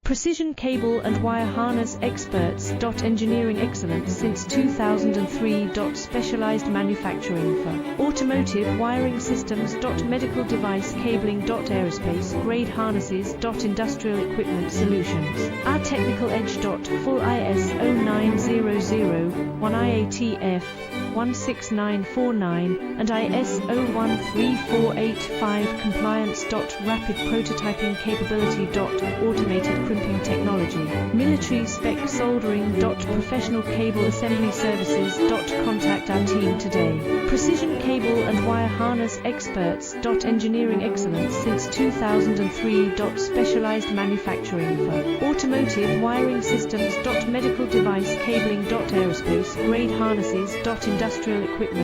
Precision cable and wire harness experts. Engineering excellence since 2003. Specialized manufacturing for automotive wiring systems. Medical device cabling. Aerospace grade harnesses. Industrial equipment solutions. Our technical edge. Full ISO 9001 IATF 16949 and ISO 13485 compliance. Rapid prototyping capability. Automated crimping technology. Military spec soldering. Professional cable assembly services. Contact our team today. Precision cable and wire harness experts. Engineering excellence since 2003. Specialized manufacturing for automotive wiring systems. Medical device cabling. Aerospace grade harnesses. Industrial equipment